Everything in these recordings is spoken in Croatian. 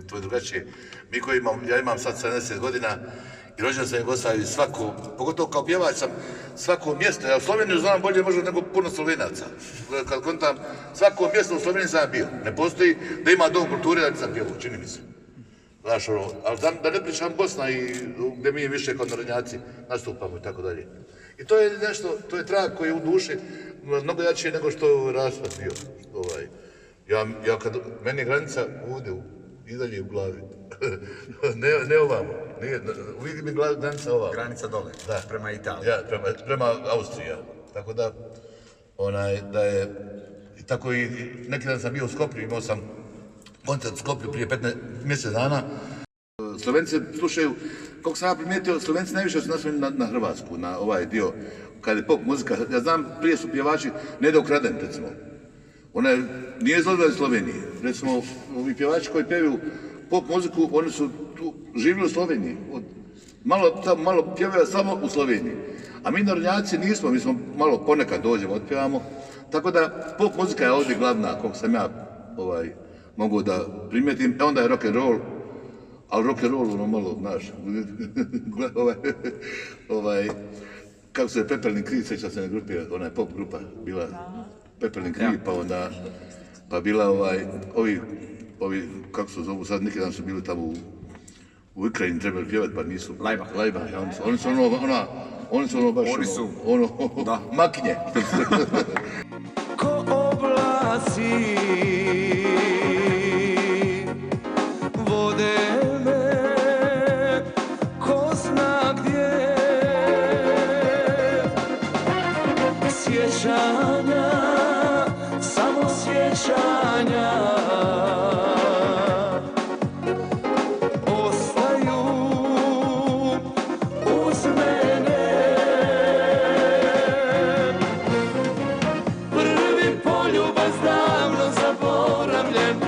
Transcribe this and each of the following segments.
to je drugačije. Mi koji ja imam sad 70 godina i rođen sam u Jugoslaviji, pogotovo kao pjevač sam, svako mjesto, ja u Sloveniju znam bolje možda nego puno Slovenaca. Kad kontam, svako mjesto u Sloveniji sam bio. Ne postoji da ima dom kulture da nisam pjevao, čini mi se. Znaš, ali da ne pričam Bosna i gdje mi više kao narodnjaci nastupamo i tako dalje. I to je nešto, to je trag koji je u duši mnogo jači nego što raspad bio. Ja kad, meni je granica ovdje i dalje u glavi. ne ovamo. Uvijek mi granica ovamo. Granica dole, da. Prema Italiji. Ja, prema Austriji, ja. Tako da, da je, tako i neki dan sam bio u Skoplju, imao sam koncert u Skoplju prije 15 mjesec dana. Slovenci slušaju, kako sam ja primijetio, Slovenci najviše su naslonjeni na Hrvatsku, na ovaj dio, kad je pop muzika. Ja znam, prije su pjevači Neda Ukraden, recimo. Ona nije izlazila iz Slovenije. Recimo, ovi pjevači koji pjevaju pop muziku, oni su tu živjeli u Sloveniji. Malo pjevaju samo u Sloveniji. A mi narodnjaci nismo, mi smo malo ponekad dođemo, otpjevamo. Tako da pop muzika je ovdje glavna, koliko sam ja mogu da primijetim. Onda je rock and roll, ali rock and roll ono malo, znaš, kako se Pepperni Kriv, sjeća se na grupi, ona je pop grupa bila Pepperni Kriv, pa onda, pa bila ovi, kako se zovu sad, neki dan su bili tamo u Ukrajini, trebali pjevati, pa nisu. Lajba, oni su baš makinje. Ko oblasi vode me, ko zna gdje, sjećanja, samo sjećanja ostaju uz mene. Prvi poljubas davno zaboravljen,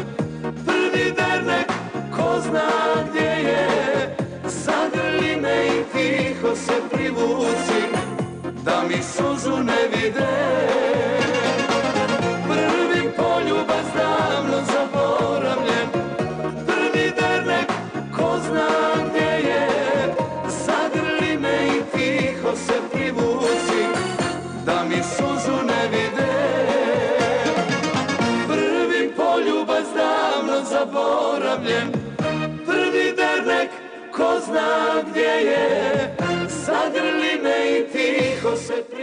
prvi dernek ko zna gdje je, zagrli me i tiho se privuci, da mi suzu ne vide. Prvi poljubas davno zaboravljen, prvi dernek ko zna gdje je, zagrli me i tiho se privuci, da mi suzu ne vide. Prvi poljubas davno zaboravljen, prvi dernek ko zna gdje je, zagrli me i tiho se privuci.